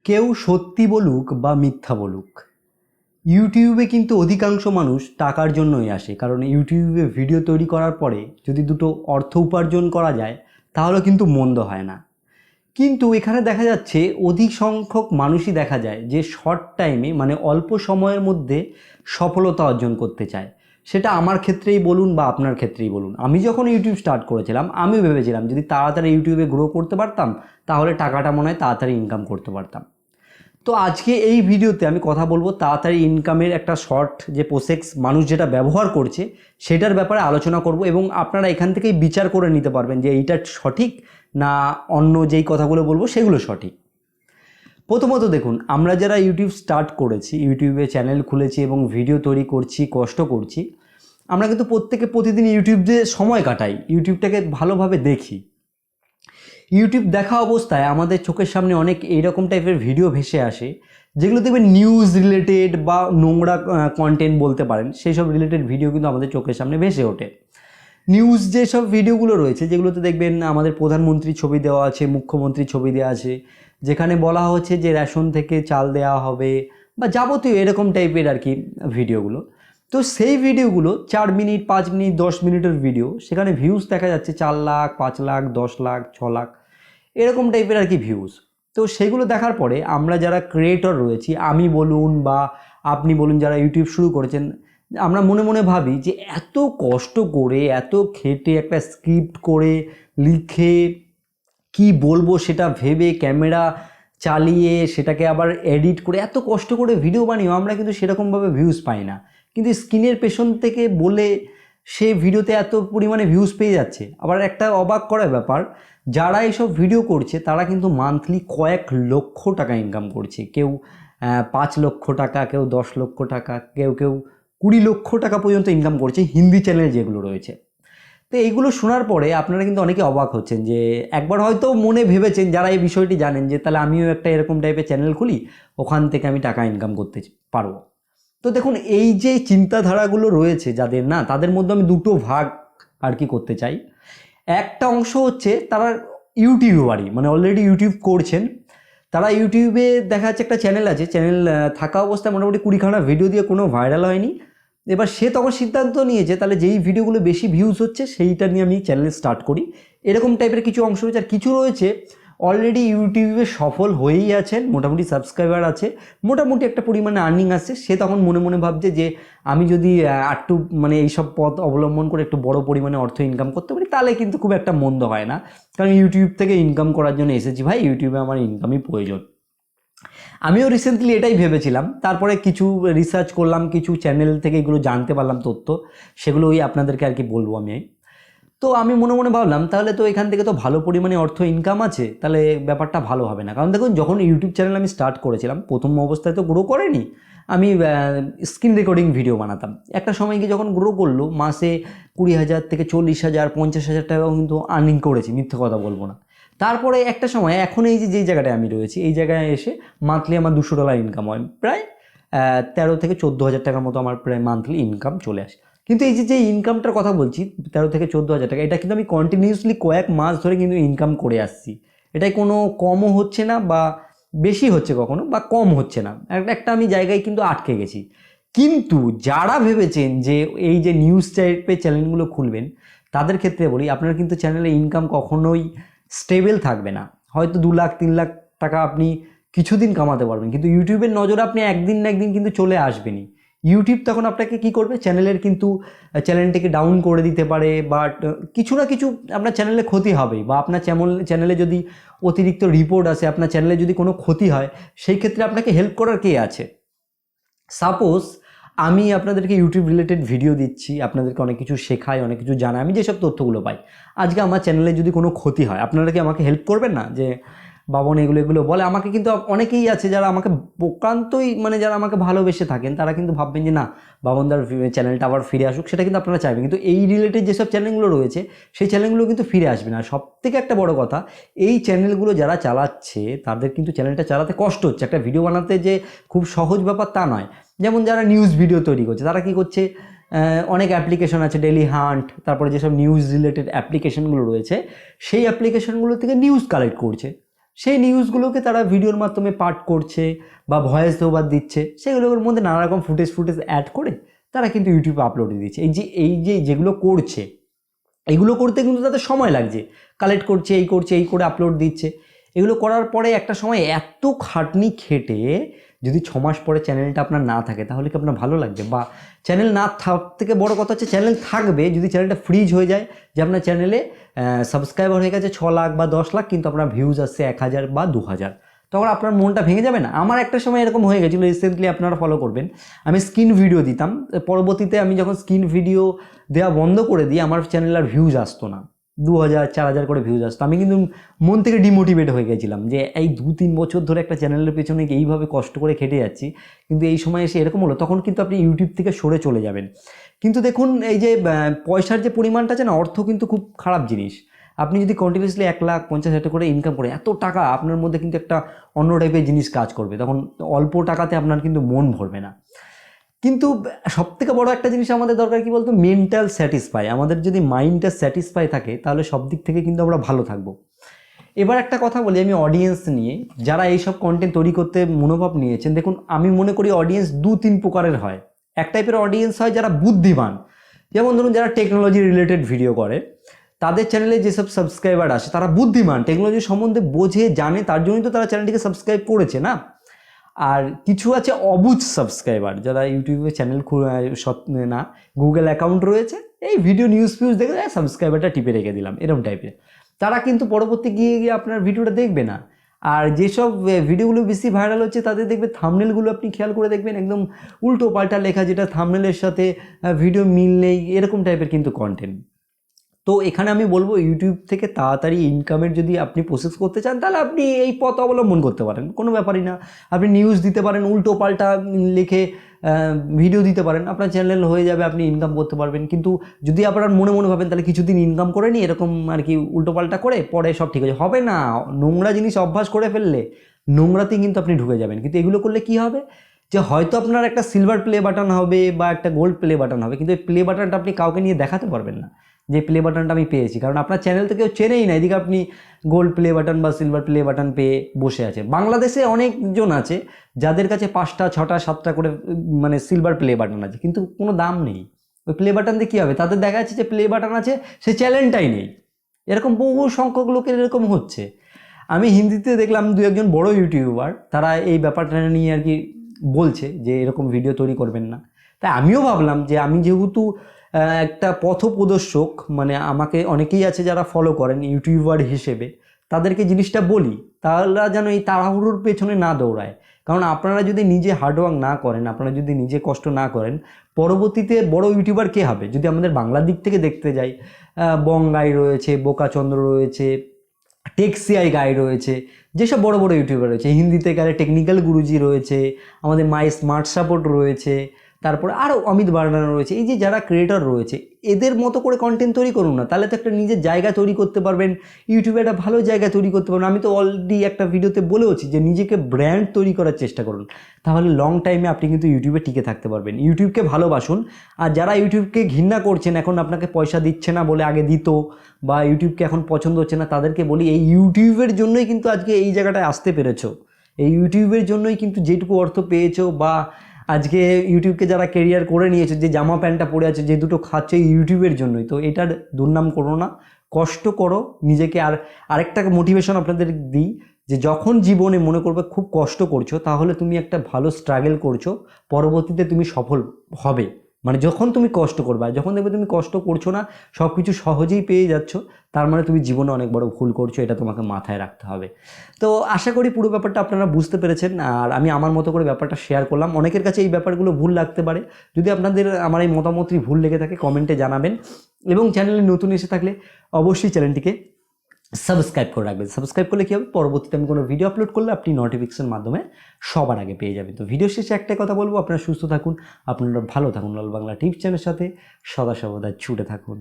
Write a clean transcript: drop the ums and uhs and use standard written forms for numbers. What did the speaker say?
কেউ সত্যি বলুক বা মিথ্যা বলুক, ইউটিউবে কিন্তু অধিকাংশ মানুষ টাকার জন্যই আসে। কারণ ইউটিউবে ভিডিও তৈরি করার পরে যদি দুটো অর্থ উপার্জন করা যায় তাহলে কিন্তু মন্দ হয় না। কিন্তু এখানে দেখা যাচ্ছে অধিক সংখ্যক মানুষই দেখা যায় যে শর্ট টাইমে মানে অল্প সময়ের মধ্যে সফলতা অর্জন করতে চায়। সেটা আমার ক্ষেত্রেই বলুন বা আপনার ক্ষেত্রেই বলুন। আমি যখন ইউটিউব স্টার্ট করেছিলাম আমি ভেবেছিলাম যদি তাড়াতাড়ি ইউটিউবে গ্রো করতে পারতাম তাহলে টাকাটা মনে হয় তাড়াতাড়ি ইনকাম করতে পারতাম। তো আজকে এই ভিডিওতে আমি কথা বলবো তাড়াতাড়ি ইনকামের একটা শর্ট যে প্রসেস মানুষ যেটা ব্যবহার করছে সেটার ব্যাপারে আলোচনা করব, এবং আপনারা এখান থেকেই বিচার করে নিতে পারবেন যে এইটা সঠিক না অন্য যেই কথাগুলো বলবো সেগুলো সঠিক। প্রথমত দেখুন, আমরা যারা ইউটিউব স্টার্ট করেছি, ইউটিউবে চ্যানেল খুলেছি এবং ভিডিও তৈরি করছি, কষ্ট করছি, আমরা কিন্তু প্রত্যেকে প্রতিদিন ইউটিউবে সময় কাটাই, ইউটিউবটাকে ভালোভাবে দেখি। ইউটিউব দেখা অবস্থায় আমাদের চোখের সামনে অনেক এইরকম টাইপের ভিডিও ভেসে আসে যেগুলো দেখবেন নিউজ রিলেটেড বা নোংরা কন্টেন্ট বলতে পারেন, সেই সব রিলেটেড ভিডিও কিন্তু আমাদের চোখের সামনে ভেসে ওঠে। নিউজ যেসব ভিডিওগুলো রয়েছে যেগুলোতে দেখবেন আমাদের প্রধানমন্ত্রীর ছবি দেওয়া আছে, মুখ্যমন্ত্রীর ছবি দেওয়া আছে, যেখানে বলা হচ্ছে যে রেশন থেকে চাল দেওয়া হবে বা যাবতীয় এরকম টাইপের আর কি ভিডিওগুলো। তো সেই ভিডিওগুলো 4 মিনিট 5 মিনিট 10 মিনিটের ভিডিও, সেখানে ভিউজ দেখা যাচ্ছে 4 লাখ 5 লাখ 10 লাখ 6 লাখ এরকম টাইপের আর কি ভিউজ। তো সেগুলো দেখার পরে আমরা যারা ক্রিয়েটর রয়েছি, আমি বলুন বা আপনি বলুন যারা ইউটিউব শুরু করেছেন, আমরা মনে মনে ভাবি যে এত কষ্ট করে এত খেটে একটা স্ক্রিপ্ট করে লিখে কি বলবো সেটা ভেবে ক্যামেরা চালিয়ে সেটাকে আবার এডিট করে এত কষ্ট করে ভিডিও বানিয়েও আমরা কিন্তু সেরকমভাবে ভিউজ পাই না, কিন্তু স্ক্রিনের পেছন থেকে বলে সে ভিডিওতে এত পরিমাণে ভিউজ পেয়ে যাচ্ছে। আবার একটা অবাক করার ব্যাপার, যারা এইসব ভিডিও করছে তারা কিন্তু মান্থলি কয়েক লক্ষ টাকা ইনকাম করছে। কেউ 5 লক্ষ টাকা, কেউ 10 লক্ষ টাকা, কেউ 20 লক্ষ টাকা পর্যন্ত ইনকাম করছে হিন্দি চ্যানেল যেগুলো রয়েছে। তো এইগুলো শোনার পরে আপনারা কিন্তু অনেকে অবাক হচ্ছেন যে একবার হয়তো মনে ভেবেছেন যারা এই বিষয়টি জানেন যে তাহলে আমিও একটা এরকম টাইপের চ্যানেল খুলি, ওখান থেকে আমি টাকা ইনকাম করতে পারবো। তো দেখুন, এই যে চিন্তাধারাগুলো রয়েছে যাদের, না তাদের মধ্যে আমি দুটো ভাগ আর কি করতে চাই। একটা অংশ হচ্ছে তারা ইউটিউবারই, মানে অলরেডি ইউটিউব করছেন, তারা ইউটিউবে দেখা যাচ্ছে একটা চ্যানেল আছে, চ্যানেল থাকা অবস্থায় মোটামুটি 20খানা ভিডিও দিয়ে কোনো ভাইরাল হয়নি। এবার সে তখন সিদ্ধান্ত নিয়েছে তাহলে যেই ভিডিওগুলো বেশি ভিউজ হচ্ছে সেইটা নিয়ে আমি চ্যানেল স্টার্ট করি, এরকম টাইপের কিছু অংশ রয়েছে। আর কিছু রয়েছে অলরেডি ইউটিউবে সফল হয়েই আছেন, মোটামুটি সাবস্ক্রাইবার আছে, মোটামুটি একটা পরিমাণে আর্নিং আসছে, সে তখন মনে মনে ভাবছে যে আমি যদি একটু মানে এইসব পথ অবলম্বন করে একটু বড় পরিমাণে অর্থ ইনকাম করতে পারি তাহলে কিন্তু খুব একটা মন্দ হয় না, কারণ ইউটিউব থেকে ইনকাম করার জন্য এসেছি ভাই, ইউটিউবে আমার ইনকামই প্রয়োজন। আমিও রিসেন্টলি এটাই ভেবেছিলাম, তারপরে কিছু রিসার্চ করলাম, কিছু চ্যানেল থেকে এগুলো জানতে পারলাম তথ্য, সেগুলোই আপনাদেরকে আর কি বলবো আমি। তো আমি মনে মনে ভাবলাম তাহলে তো এখান থেকে তো ভালো পরিমাণে অর্থ ইনকাম আছে, তাহলে ব্যাপারটা ভালো হবে না। কারণ দেখুন, যখন ইউটিউব চ্যানেল আমি স্টার্ট করেছিলাম প্রথম অবস্থায় তো গ্রো করেনি, আমি স্ক্রিন রেকর্ডিং ভিডিও বানাতাম। একটা সময় গিয়ে যখন গ্রো করলো মাসে 20,000 থেকে 40,000 50,000 টাকাও কিন্তু আর্নিং করেছি, মিথ্যে কথা বলবো না। তারপরে একটা সময় এখন এই যে যেই জায়গাটায় আমি রয়েছি এই জায়গায় এসে মান্থলি আমার $200 ইনকাম হয়, প্রায় 13 থেকে 14,000 টাকার মতো আমার প্রায় মান্থলি ইনকাম চলে আসে। কিন্তু এই যে ইনকামটার কথা বলছি 13 থেকে 14,000 টাকা, এটা কিন্তু আমি কন্টিনিউসলি কয়েক মাস ধরে কিন্তু ইনকাম করে আসছি। এটাই কোনো কমও হচ্ছে না বা বেশি হচ্ছে কখনো বা কম হচ্ছে না, একটা আমি জায়গায় কিন্তু আটকে গেছি। কিন্তু যারা ভেবেছেন যে এই যে নিউজ টাইপের চ্যানেলগুলো খুলবেন তাদের ক্ষেত্রে বলি, আপনার কিন্তু চ্যানেলে ইনকাম কখনোই স্টেবল থাকবে না। হয়তো 2 লাখ 3 লাখ টাকা আপনি কিছুদিন কামাতে পারবেন, কিন্তু ইউটিউবের নজরে আপনি একদিন না একদিন কিন্তু চলে আসবেনই। ইউটিউব তখন আপনাকে কি করবে, চ্যানেলের কিন্তু চ্যানেলটিকে ডাউন করে দিতে পারে, বাট কিছু না কিছু আপনার চ্যানেলে ক্ষতি হবেই, বা আপনার চ্যানেলে যদি অতিরিক্ত রিপোর্ট আসে, আপনার চ্যানেলে যদি কোনো ক্ষতি হয়, সেই ক্ষেত্রে আপনাকে হেল্প করার কে আছে? সাপোজ আমি আপনাদেরকে ইউটিউব রিলেটেড ভিডিও দিচ্ছি, আপনাদেরকে অনেক কিছু শেখাই, অনেক কিছু জানাই, আমি যেসব তথ্যগুলো পাই, আজকে আমার চ্যানেলে যদি কোনো ক্ষতি হয় আপনারা কি আমাকে হেল্প করবেন না? যে বাবন এগুলো বলে আমাকে, কিন্তু অনেকেই আছে যারা আমাকে প্রকান্তই মানে যারা আমাকে ভালোবেসে থাকেন তারা কিন্তু ভাববেন যে না বাবনদার চ্যানেলটা আবার ফিরে আসুক, সেটা কিন্তু আপনারা চাইবেন, কিন্তু এই রিলেটেড যেসব চ্যানেলগুলো রয়েছে সেই চ্যানেলগুলো কিন্তু ফিরে আসবে না। সব থেকে একটা বড় কথা, এই চ্যানেলগুলো যারা চালাচ্ছে তাদের কিন্তু চ্যানেলটা চালাতে কষ্ট হচ্ছে, একটা ভিডিও বানাতে যে খুব সহজ ব্যাপার তা নয়। যেমন যারা নিউজ ভিডিও তৈরি করছে তারা কি করছে, অনেক অ্যাপ্লিকেশন আছে, ডেলি হান্ট, তারপরে যেসব নিউজ রিলেটেড অ্যাপ্লিকেশনগুলো রয়েছে সেই অ্যাপ্লিকেশনগুলো থেকে নিউজ কালেক্ট করছে, সেই নিউজগুলোকে তারা ভিডিওর মাধ্যমে পাঠ করছে বা ভয়েস ওভার দিচ্ছে, সেগুলোর মধ্যে নানা রকম ফুটেজ অ্যাড করে তারা কিন্তু ইউটিউবে আপলোড দিচ্ছে। এই যে যেগুলো করছে, এগুলো করতে কিন্তু তাদের সময় লাগছে, কালেক্ট করছে, এই করে আপলোড দিচ্ছে। এগুলো করার পরে একটা সময় এত খাটনি খেটে যদি 6 মাস পরে চ্যানেলটা আপনার না থাকে, তাহলে কি আপনার ভালো লাগবে? বা চ্যানেল না থেকে বড় কথা হচ্ছে চ্যানেল থাকবে, যদি চ্যানেলটা ফ্রিজ হয়ে যায়, যে আপনার চ্যানেলে সাবস্ক্রাইবার হয়ে গেছে 6 লাখ বা 10 লাখ, কিন্তু আপনার ভিউজ আসছে 1000 বা 2000, তখন আপনার মনটা ভেঙে যাবে না? আমার একটা সময় এরকম হয়ে গেছিলো, রিসেন্টলি আপনারা ফলো করবেন, আমি স্ক্রিন ভিডিও দিতাম, পরবর্তীতে আমি যখন স্ক্রিন ভিডিও দেওয়া বন্ধ করে দিই, আমার চ্যানেল আর ভিউজ আসতো না, 2000 4000 করে ভিউজ আসতো। আমি কিন্তু মন থেকে ডিমোটিভেট হয়ে গেছিলাম যে এই 2-3 বছর ধরে একটা চ্যানেলের পেছনে এইভাবে কষ্ট করে খেটে যাচ্ছি, কিন্তু এই সময় এসে এরকম হলো, তখন কিন্তু আপনি ইউটিউব থেকে সরে চলে যাবেন। কিন্তু দেখুন, এই যে পয়সার যে পরিমাণটা আছে না, অর্থ কিন্তু খুব খারাপ জিনিস। আপনি যদি কন্টিনিউসলি 1,50,000 করে ইনকাম করে, এত টাকা আপনার মধ্যে কিন্তু একটা অন্য টাইপের জিনিস কাজ করবে, তখন অল্প টাকাতে আপনার কিন্তু মন ভরবে না। কিন্তু সবথেকে বড় একটা জিনিস আমাদের দরকার, কি বলতো, মেন্টাল স্যাটিসফাই। আমাদের যদি মাইন্ডটা স্যাটিসফাই থাকে, তাহলে সব দিক থেকে কিন্তু আমরা ভালো থাকবো। এবার একটা কথা বলি আমি অডিয়েন্স নিয়ে, যারা এইসব কন্টেন্ট তৈরি করতে মনোভাব নিয়েছেন। দেখুন, আমি মনে করি অডিয়েন্স 2-3 প্রকারের হয়। এক টাইপের অডিয়েন্স হয় যারা বুদ্ধিমান, যেমন ধরুন যারা টেকনোলজি রিলেটেড ভিডিও করে, তাদের চ্যানেলে যেসব সাবস্ক্রাইবার আসে তারা বুদ্ধিমান, টেকনোলজি সম্বন্ধে বোঝে, জানে, তার জন্যই তো তারা চ্যানেলটিকে সাবস্ক্রাইব করেছে না। আর কিছু আছে অবুঝ সাবস্ক্রাইবার, যারা ইউটিউবে চ্যানেল না, গুগল অ্যাকাউন্ট রয়েছে, এই ভিডিও নিউজ ফিউজ দেখে সাবস্ক্রাইবারটা টিপে রেখে দিলাম, এরকম টাইপের। তারা কিন্তু পরবর্তী গিয়ে আপনার ভিডিওটা দেখবে না। আর যেসব ভিডিওগুলো বেশি ভাইরাল হচ্ছে, তাদের দেখবে থাম্বনেলগুলো আপনি খেয়াল করে দেখবেন, একদম উল্টো পাল্টা লেখা, যেটা থাম্বনেলের সাথে ভিডিও মিল নেই, এরকম টাইপের কিন্তু কন্টেন্ট। তো এখানে আমি বলবো, ইউটিউব থেকে তাড়াতাড়ি ইনকামের যদি আপনি প্রসেস করতে চান, তাহলে আপনি এই পথ অবলম্বন করতে পারেন, কোনো ব্যাপারই না। আপনি নিউজ দিতে পারেন, উল্টো পাল্টা লিখে ভিডিও দিতে পারেন, আপনার চ্যানেল হয়ে যাবে, আপনি ইনকাম করতে পারবেন। কিন্তু যদি আপনার মনে মনে ভাবেন তাহলে কিছুদিন ইনকাম করে নি, এরকম আর কি উল্টো পাল্টা করে, পরে সব ঠিক হবে না। নোংরা জিনিস অভ্যাস করে ফেললে নোংরাতেই কিন্তু আপনি ঢুকে যাবেন। কিন্তু এগুলো করলে কি হবে, যে হয়তো আপনার একটা সিলভার প্লে বাটন হবে বা একটা গোল্ড প্লে বাটন হবে, কিন্তু এই প্লে বাটনটা আপনি কাউকে নিয়ে দেখাতে পারবেন না যে প্লে বাটনটা আমি পেয়েছি, কারণ আপনার চ্যানেল তো কেউ চেনেই না। এদিকে আপনি গোল্ড প্লে বাটন বা সিলভার প্লে বাটন পেয়ে বসে আছে। বাংলাদেশে অনেকজন আছে যাদের কাছে 5টা 6টা 7টা করে মানে সিলভার প্লে বাটন আছে, কিন্তু কোনো দাম নেই। ওই প্লে বাটন দিয়ে কী হবে, তাদের দেখা যাচ্ছে যে প্লে বাটন আছে, সে চ্যানেলটাই নেই। এরকম বহু সংখ্যক লোকের এরকম হচ্ছে। আমি হিন্দিতে দেখলাম 2-1 বড় ইউটিউবার, তারা এই ব্যাপারটা নিয়ে আর কি বলছে যে এরকম ভিডিও তৈরি করবেন না। তাই আমিও ভাবলাম যে আমি যেহেতু একটা পথপ্রদর্শক, মানে আমাকে অনেকেই আছে যারা ফলো করেন ইউটিউবার হিসেবে, তাদেরকে জিনিসটা বলি, তারা যেন এই তাড়াহুড়োর পেছনে না দৌড়ায়। কারণ আপনারা যদি নিজে হার্ডওয়ার্ক না করেন, আপনারা যদি নিজে কষ্ট না করেন, পরবর্তীতে বড় ইউটিউবার কে হবে? যদি আমাদের বাংলার দিক থেকে দেখতে যাই, বঙ্গাই রয়েছে, বোকাচন্দ্র রয়েছে, টেক্সিআই গাই রয়েছে, যেসব বড় বড় ইউটিউবার রয়েছে, হিন্দিতে গেলে টেকনিক্যাল গুরুজি রয়েছে, আমাদের মাই স্মার্ট সাপোর্ট রয়েছে, তারপরে আরও অমিত বার্নার রয়েছে। এই যে যারা ক্রিয়েটর রয়েছে, এদের মতো করে কন্টেন্ট তৈরি করুন না, তাহলে তো একটা নিজের জায়গা তৈরি করতে পারবেন, ইউটিউবে একটা ভালো জায়গা তৈরি করতে পারবেন। আমি তো অলরেডি একটা ভিডিওতে বলেওছি যে নিজেকে ব্র্যান্ড তৈরি করার চেষ্টা করুন, তাহলে লং টাইমে আপনি কিন্তু ইউটিউবে টিকে থাকতে পারবেন। ইউটিউবকে ভালোবাসুন। আর যারা ইউটিউবকে ঘৃণা করছেন, এখন আপনাকে পয়সা দিচ্ছে না বলে, আগে দিত, বা ইউটিউবকে এখন পছন্দ হচ্ছে না, তাদেরকে বলি এই ইউটিউবের জন্যই কিন্তু আজকে এই জায়গাটায় আসতে পেরেছো। এই ইউটিউবের জন্যই কিন্তু যেটুকু অর্থ পেয়েছো, বা আজকে ইউটিউবকে যারা কেরিয়ার করে নিয়েছে, যে জামা প্যান্টটা পরে আছে, যে দুটো খাচ্ছে, ইউটিউবের জন্যই। তো এটার দুর্নাম করো না, কষ্ট করো নিজেকে। আর আরেকটা মোটিভেশন আপনাদের দিই, যে যখন জীবনে মনে করবে খুব কষ্ট করছো, তাহলে তুমি একটা ভালো স্ট্রাগল করছো, পরবর্তীতে তুমি সফল হবে। মানে যখন তুমি কষ্ট করবে, আর যখন দেখবে তুমি কষ্ট করছো না, সব কিছু সহজেই পেয়ে যাচ্ছ, তার মানে তুমি জীবনে অনেক বড় ভুল করছো, এটা তোমাকে মাথায় রাখতে হবে। তো আশা করি পুরো ব্যাপারটা আপনারা বুঝতে পেরেছেন, আর আমি আমার মতো করে ব্যাপারটা শেয়ার করলাম। অনেকের কাছে এই ব্যাপারগুলো ভুল লাগতে পারে, যদি আপনাদের আমার এই মতামতটি ভুল লেগে থাকে কমেন্টে জানাবেন, এবং চ্যানেলে নতুন এসে থাকলে অবশ্যই চ্যানেলটিকে সাবস্ক্রাইব করে রাখবেন। সাবস্ক্রাইব করলে কী হবে, পরবর্তীতে আমি কোনো ভিডিও আপলোড করলে আপনি নোটিফিকেশনের মাধ্যমে সবার আগে পেয়ে যাবেন। তো ভিডিও শেষে একটাই কথা বলবো, আপনারা সুস্থ থাকুন, আপনারা ভালো থাকুন, লাল বাংলা টিপস চ্যানেলের সাথে সদা সর্বদা ছুটে থাকুন।